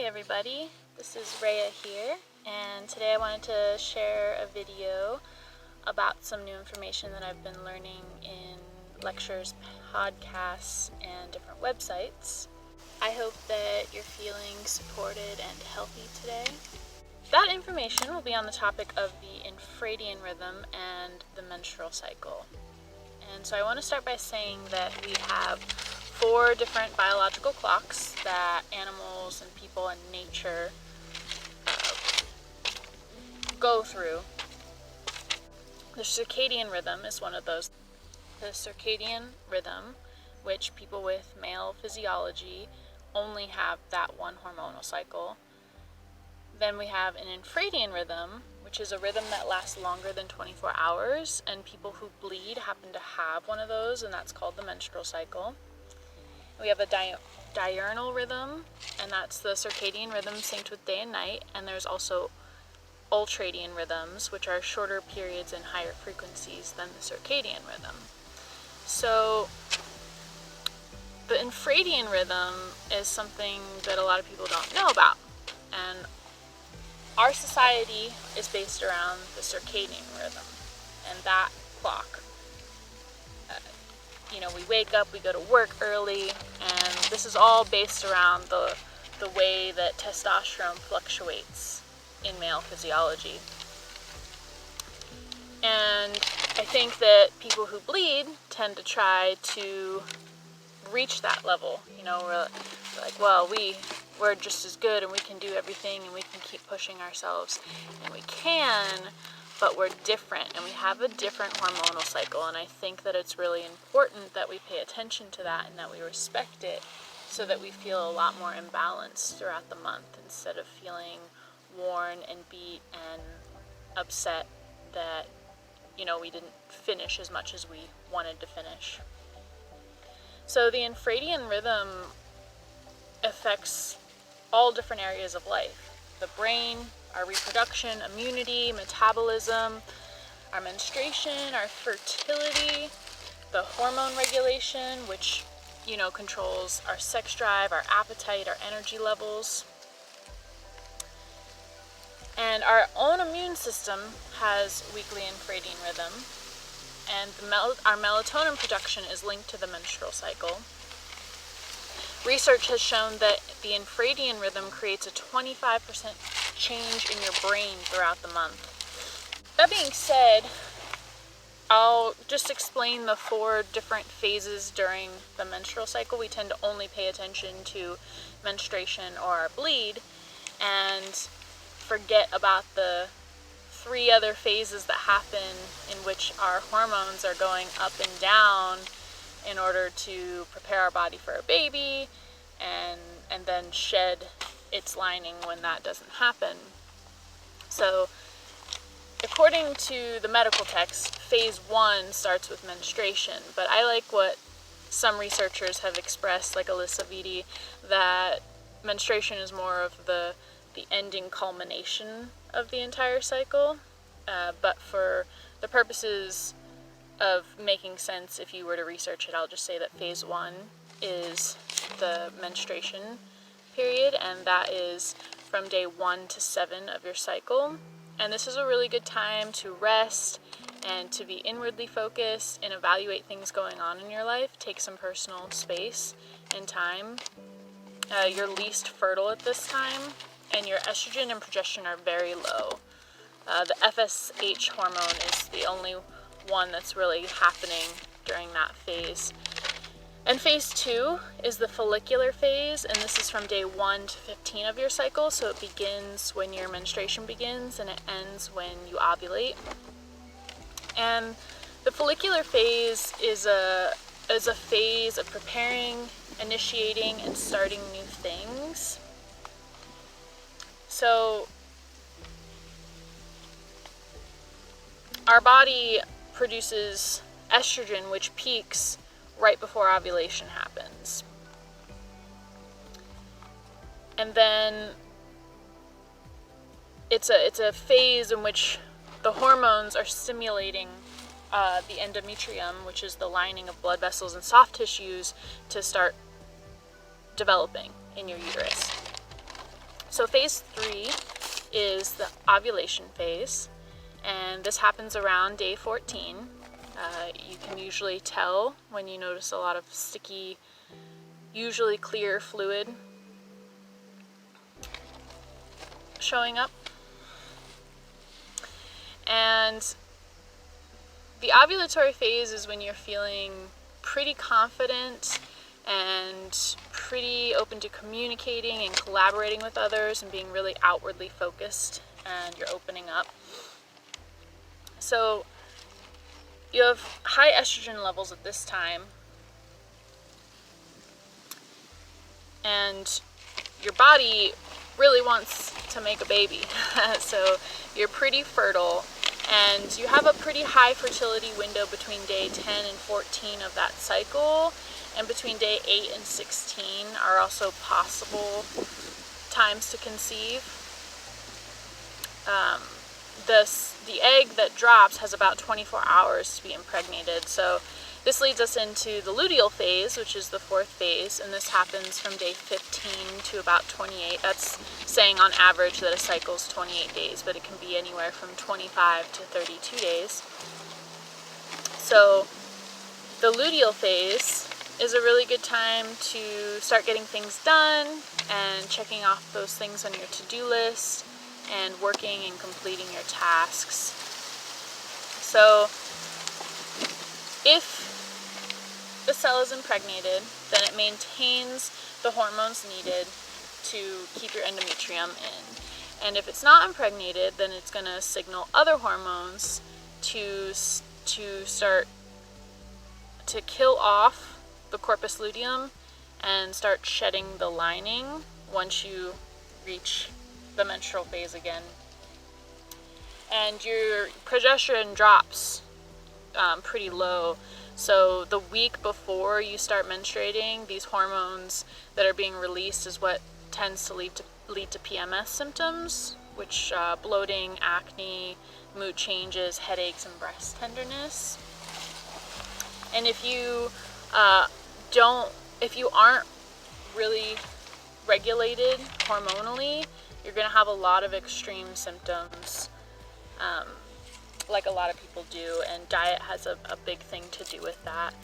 everybody, this is Rhea here, and today I wanted to share a video about some new information that I've been learning in lectures, podcasts, and different websites. I hope that you're feeling supported and healthy today. That information will be on the topic of the Infradian rhythm and the menstrual cycle. And so I want to start by saying that we have 4 different biological clocks that animals and people and nature go through. The circadian rhythm is one of those. The circadian rhythm, which people with male physiology only have that one hormonal cycle. Then we have an infradian rhythm, which is a rhythm that lasts longer than 24 hours, and people who bleed happen to have one of those, and that's called the menstrual cycle. We have a diurnal rhythm, and that's the circadian rhythm synced with day and night, and there's also ultradian rhythms, which are shorter periods and higher frequencies than the circadian rhythm. So the infradian rhythm is something that a lot of people don't know about, and our society is based around the circadian rhythm and that clock. We wake up, we go to work early, and this is all based around the way that testosterone fluctuates in male physiology. And I think that people who bleed tend to try to reach that level. We're like, well, we're just as good and we can do everything and we can keep pushing ourselves, and we can, but we're different and we have a different hormonal cycle, and I think that it's really important that we pay attention to that and that we respect it so that we feel a lot more imbalanced throughout the month instead of feeling worn and beat and upset that we didn't finish as much as we wanted to finish. So the infradian rhythm affects all different areas of life: the brain, our reproduction, immunity, metabolism, our menstruation, our fertility, the hormone regulation, which controls our sex drive, our appetite, our energy levels. And our own immune system has weekly infradian rhythm, and our melatonin production is linked to the menstrual cycle. Research has shown that the infradian rhythm creates a 25% change in your brain throughout the month. That being said, I'll just explain the 4 different phases during the menstrual cycle. We tend to only pay attention to menstruation or our bleed and forget about the 3 other phases that happen in which our hormones are going up and down in order to prepare our body for a baby and then shed its lining when that doesn't happen. So according to the medical text, phase 1 starts with menstruation, but I like what some researchers have expressed, like Alissa Vitti, that menstruation is more of the ending culmination of the entire cycle, but for the purposes of making sense, if you were to research it, I'll just say that phase 1 is the menstruation period, and that is from day 1 to 7 of your cycle. And this is a really good time to rest and to be inwardly focused and evaluate things going on in your life. Take some personal space and time. You're least fertile at this time, and your estrogen and progesterone are very low. The FSH hormone is the only one that's really happening during that phase. And phase 2 is the follicular phase, and this is from day 1 to 15 of your cycle, so it begins when your menstruation begins and it ends when you ovulate. And the follicular phase is a phase of preparing, initiating, and starting new things. So our body produces estrogen, which peaks right before ovulation happens. And then it's a phase in which the hormones are stimulating the endometrium, which is the lining of blood vessels and soft tissues, to start developing in your uterus. So phase 3 is the ovulation phase, and this happens around day 14. You can usually tell when you notice a lot of sticky, usually clear fluid showing up. And the ovulatory phase is when you're feeling pretty confident and pretty open to communicating and collaborating with others and being really outwardly focused, and you're opening up. So you have high estrogen levels at this time, and your body really wants to make a baby. So you're pretty fertile, and you have a pretty high fertility window between day 10 and 14 of that cycle, and between day 8 and 16 are also possible times to conceive. The egg that drops has about 24 hours to be impregnated. So this leads us into the luteal phase, which is the 4th phase, and this happens from day 15 to about 28. That's saying on average that a cycle is 28 days, but it can be anywhere from 25 to 32 days. So the luteal phase is a really good time to start getting things done and checking off those things on your to-do list and working and completing your tasks. So if the cell is impregnated, then it maintains the hormones needed to keep your endometrium in. And if it's not impregnated, then it's going to signal other hormones to start to kill off the corpus luteum and start shedding the lining once you reach the menstrual phase again. And your progesterone drops pretty low. So the week before you start menstruating, these hormones that are being released is what tends to lead to PMS symptoms, which bloating, acne, mood changes, headaches, and breast tenderness. And if you aren't really regulated hormonally, you're going to have a lot of extreme symptoms, like a lot of people do, and diet has a big thing to do with that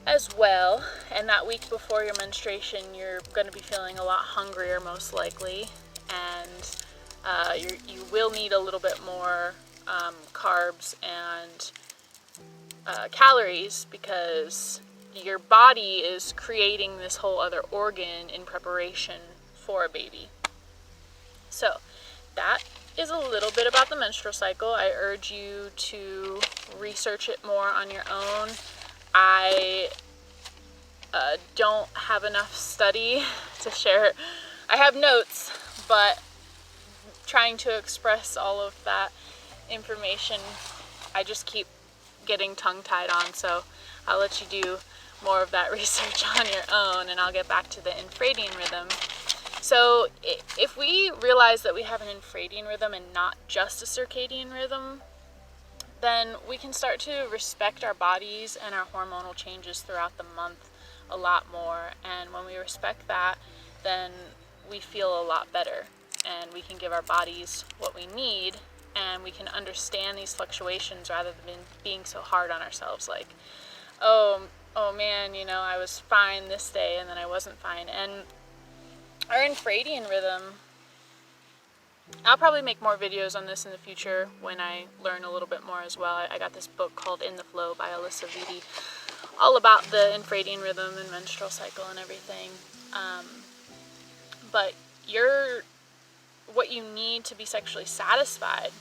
as well. And that week before your menstruation, you're going to be feeling a lot hungrier, most likely, and you will need a little bit more carbs and calories, because your body is creating this whole other organ in preparation for a baby. So that is a little bit about the menstrual cycle. I urge you to research it more on your own. I don't have enough study to share. I have notes, but trying to express all of that information, I just keep getting tongue-tied on, so I'll let you do more of that research on your own, and I'll get back to the Infradian rhythm. So if we realize that we have an Infradian rhythm and not just a circadian rhythm, then we can start to respect our bodies and our hormonal changes throughout the month a lot more. And when we respect that, then we feel a lot better, and we can give our bodies what we need, and we can understand these fluctuations rather than being so hard on ourselves, like, oh man, I was fine this day and then I wasn't fine. And our Infradian rhythm, I'll probably make more videos on this in the future when I learn a little bit more as well. I got this book called In the Flow by Alissa Vitti, all about the Infradian rhythm and menstrual cycle and everything. But what you need to be sexually satisfied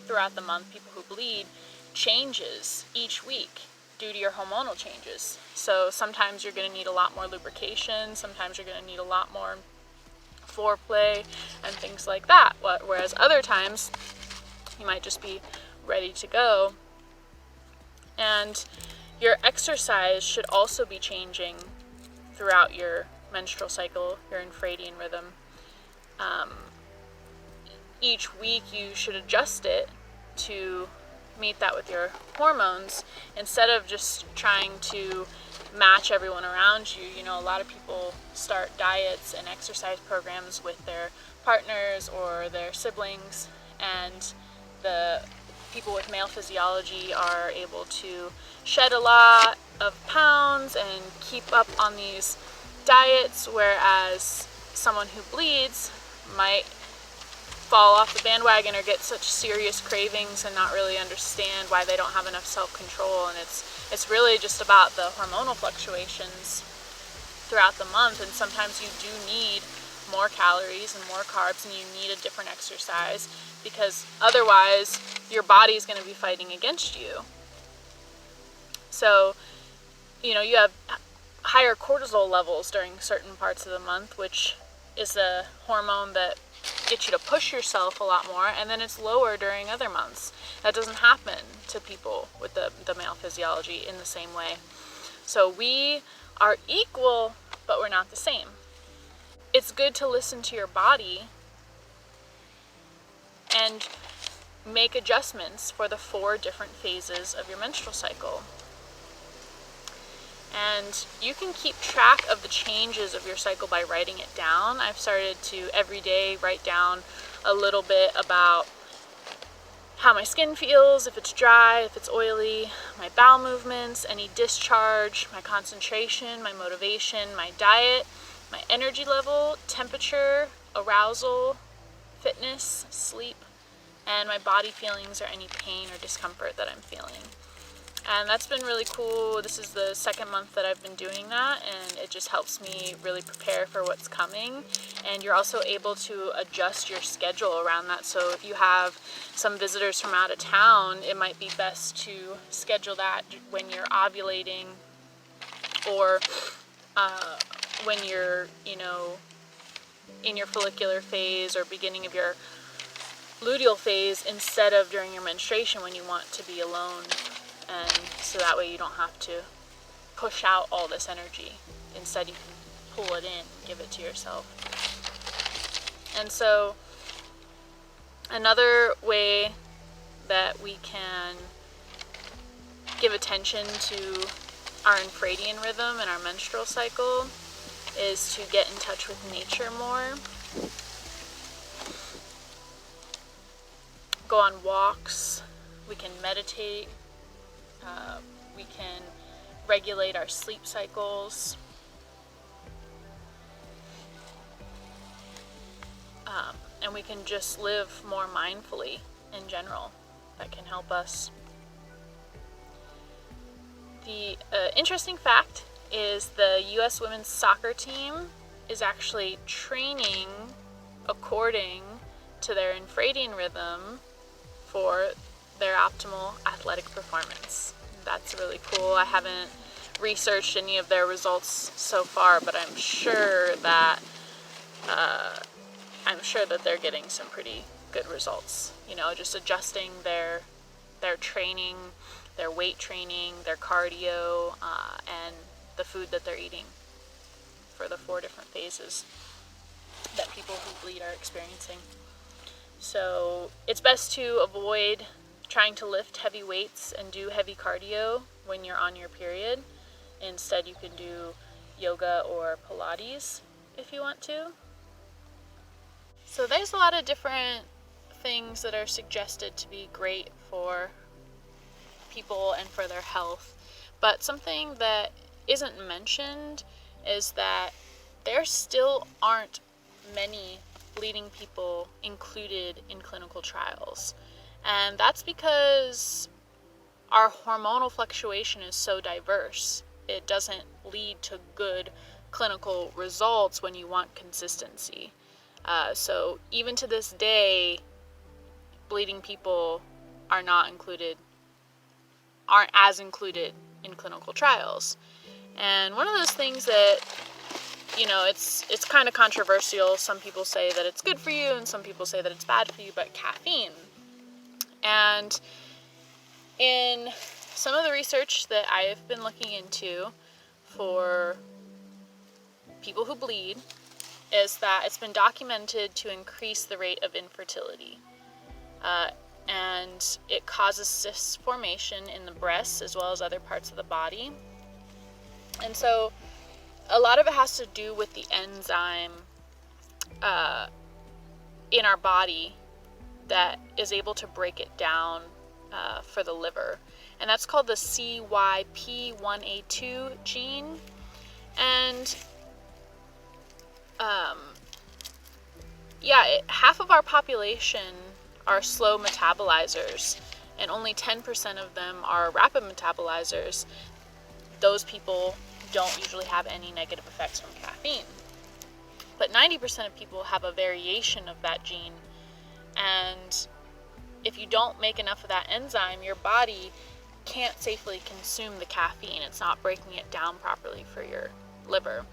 throughout the month, people who bleed, changes each week due to your hormonal changes. So sometimes you're going to need a lot more lubrication, sometimes you're going to need a lot more foreplay and things like that, whereas other times you might just be ready to go. And your exercise should also be changing throughout your menstrual cycle, your Infradian rhythm. Each week you should adjust it to meet that with your hormones, instead of just trying to match everyone around you. You know, a lot of people start diets and exercise programs with their partners or their siblings, and the people with male physiology are able to shed a lot of pounds and keep up on these diets, whereas someone who bleeds might fall off the bandwagon or get such serious cravings and not really understand why they don't have enough self-control. And it's really just about the hormonal fluctuations throughout the month, and sometimes you do need more calories and more carbs, and you need a different exercise, because otherwise your body is going to be fighting against you. So, you know, you have higher cortisol levels during certain parts of the month, which is a hormone that gets you to push yourself a lot more, and then it's lower during other months. That doesn't happen to people with the male physiology in the same way. So we are equal, but we're not the same. It's good to listen to your body and make adjustments for the 4 different phases of your menstrual cycle. And you can keep track of the changes of your cycle by writing it down. I've started to every day write down a little bit about how my skin feels, if it's dry, if it's oily, my bowel movements, any discharge, my concentration, my motivation, my diet, my energy level, temperature, arousal, fitness, sleep, and my body feelings or any pain or discomfort that I'm feeling. And that's been really cool. This is the 2nd month that I've been doing that, and it just helps me really prepare for what's coming. And you're also able to adjust your schedule around that. So if you have some visitors from out of town, it might be best to schedule that when you're ovulating, or when you're, you know, in your follicular phase or beginning of your luteal phase, instead of during your menstruation when you want to be alone. And so that way you don't have to push out all this energy. Instead, you can pull it in, give it to yourself. And so another way that we can give attention to our infradian rhythm and our menstrual cycle is to get in touch with nature more. Go on walks. We can meditate. We can regulate our sleep cycles. And we can just live more mindfully in general. That can help us. The interesting fact is the U.S. women's soccer team is actually training according to their infradian rhythm for their optimal athletic performance. That's really cool. I haven't researched any of their results so far, but I'm sure that they're getting some pretty good results. You know, just adjusting their training, their weight training, their cardio, and the food that they're eating for the 4 different phases that people who bleed are experiencing. So it's best to avoid trying to lift heavy weights and do heavy cardio when you're on your period. Instead, you can do yoga or Pilates if you want to. So there's a lot of different things that are suggested to be great for people and for their health. But something that isn't mentioned is that there still aren't many bleeding people included in clinical trials. And that's because our hormonal fluctuation is so diverse. It doesn't lead to good clinical results when you want consistency. So even to this day, bleeding people aren't as included in clinical trials. And one of those things that, you know, it's kind of controversial. Some people say that it's good for you, and some people say that it's bad for you, but caffeine. And in some of the research that I've been looking into for people who bleed is that it's been documented to increase the rate of infertility. and it causes cyst formation in the breasts as well as other parts of the body. And so a lot of it has to do with the enzyme in our body that is able to break it down for the liver. And that's called the CYP1A2 gene. And half of our population are slow metabolizers, and only 10% of them are rapid metabolizers. Those people don't usually have any negative effects from caffeine. But 90% of people have a variation of that gene, and if you don't make enough of that enzyme, your body can't safely consume the caffeine. It's not breaking it down properly for your liver.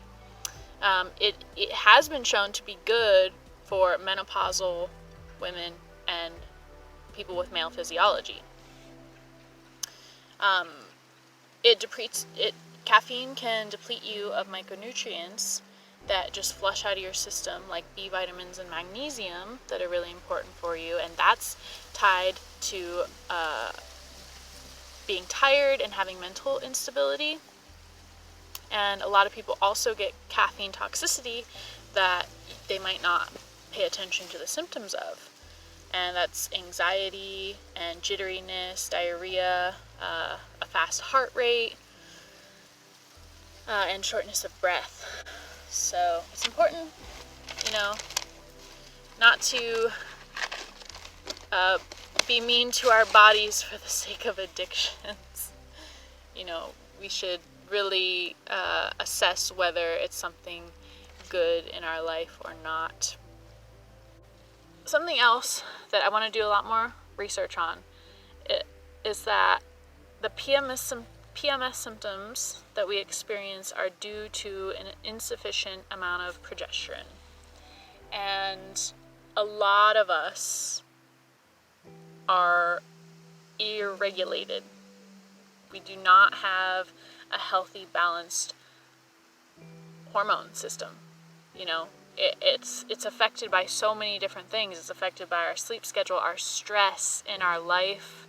It has been shown to be good for menopausal women and people with male physiology. Caffeine can deplete you of micronutrients that just flush out of your system, like B vitamins and magnesium, that are really important for you, and that's tied to being tired and having mental instability. And a lot of people also get caffeine toxicity that they might not pay attention to the symptoms of. And that's anxiety and jitteriness, diarrhea, a fast heart rate, and shortness of breath. So it's important, not to be mean to our bodies for the sake of addictions. We should really assess whether it's something good in our life or not. Something else that I want to do a lot more research on is that the PMS symptoms that we experience are due to an insufficient amount of progesterone. And a lot of us are irregulated. We do not have a healthy, balanced hormone system. It's affected by so many different things. It's affected by our sleep schedule, our stress in our life,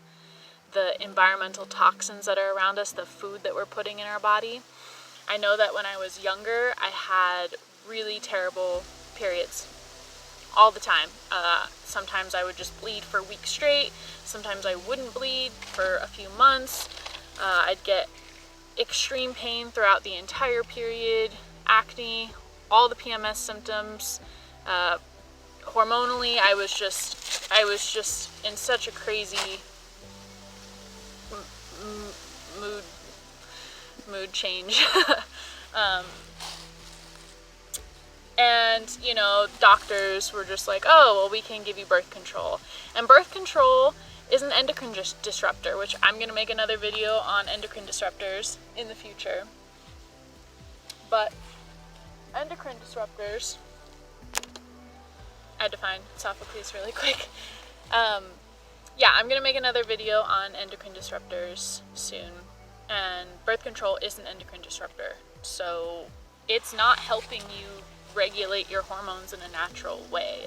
the environmental toxins that are around us, the food that we're putting in our body. I know that when I was younger, I had really terrible periods all the time. Sometimes I would just bleed for weeks straight. Sometimes I wouldn't bleed for a few months. I'd get extreme pain throughout the entire period, acne, all the PMS symptoms. Hormonally, I was just in such a crazy mood change. And doctors were just like, oh, well, we can give you birth control. And birth control is an endocrine disruptor, which I'm going to make another video on endocrine disruptors in the future. But endocrine disruptors, I had to find Sophocles really quick. I'm going to make another video on endocrine disruptors soon. And birth control is an endocrine disruptor. So it's not helping you regulate your hormones in a natural way.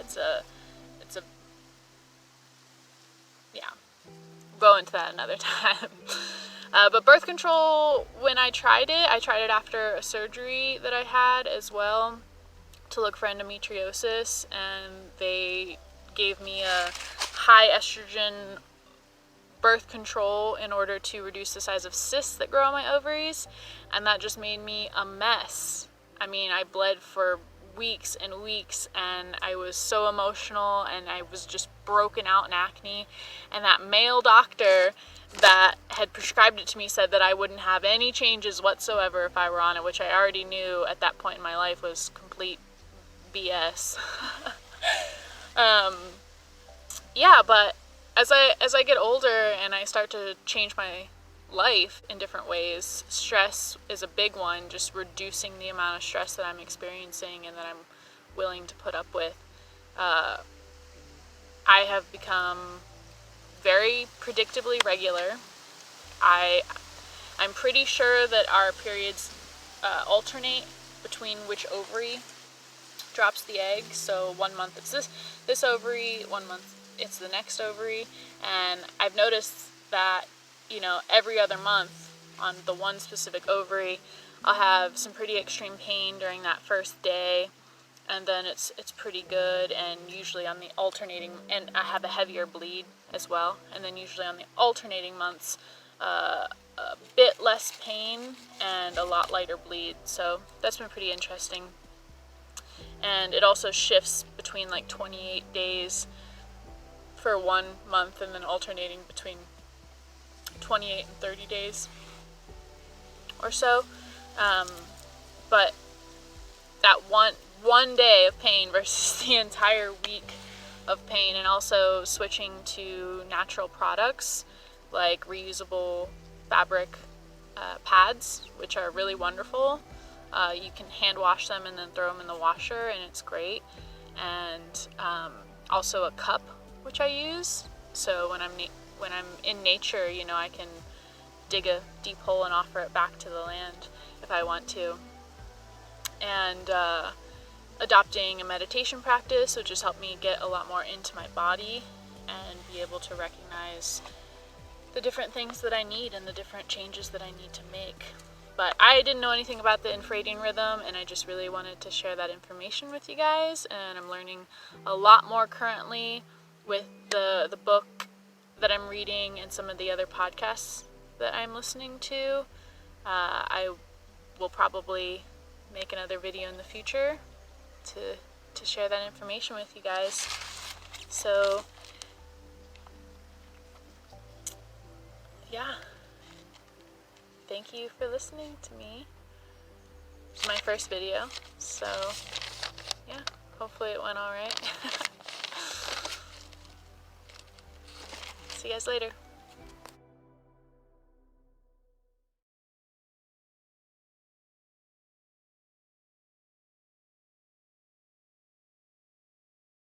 We'll go into that another time. But birth control, when I tried it after a surgery that I had as well to look for endometriosis, and they gave me a high estrogen birth control in order to reduce the size of cysts that grow on my ovaries, and that just made me a mess. I mean, I bled for weeks and weeks, and I was so emotional, and I was just broken out in acne. And that male doctor that had prescribed it to me said that I wouldn't have any changes whatsoever if I were on it, which I already knew at that point in my life was complete BS. But as I get older and I start to change my life in different ways, stress is a big one, just reducing the amount of stress that I'm experiencing and that I'm willing to put up with. I have become very predictably regular. I'm pretty sure that our periods alternate between which ovary drops the egg. So 1 month it's this ovary, 1 month it's the next ovary. And I've noticed that, you know, every other month on the one specific ovary, I'll have some pretty extreme pain during that first day, and then it's pretty good. And usually on the alternating, and I have a heavier bleed as well, and then usually on the alternating months, a bit less pain and a lot lighter bleed. So that's been pretty interesting. And it also shifts between like 28 days for 1 month, and then alternating between 28 and 30 days or so. But that one day of pain versus the entire week of pain, and also switching to natural products like reusable fabric pads, which are really wonderful. You can hand wash them and then throw them in the washer, and it's great. And also a cup, which I use. So when I'm in nature, you know, I can dig a deep hole and offer it back to the land if I want to. And adopting a meditation practice, which has helped me get a lot more into my body and be able to recognize the different things that I need and the different changes that I need to make. But I didn't know anything about the infradian rhythm, and I just really wanted to share that information with you guys. And I'm learning a lot more currently with the book that I'm reading and some of the other podcasts that I'm listening to. I will probably make another video in the future to share that information with you guys. So yeah, thank you for listening to me. It's my first video, so yeah, hopefully it went alright. See you guys later.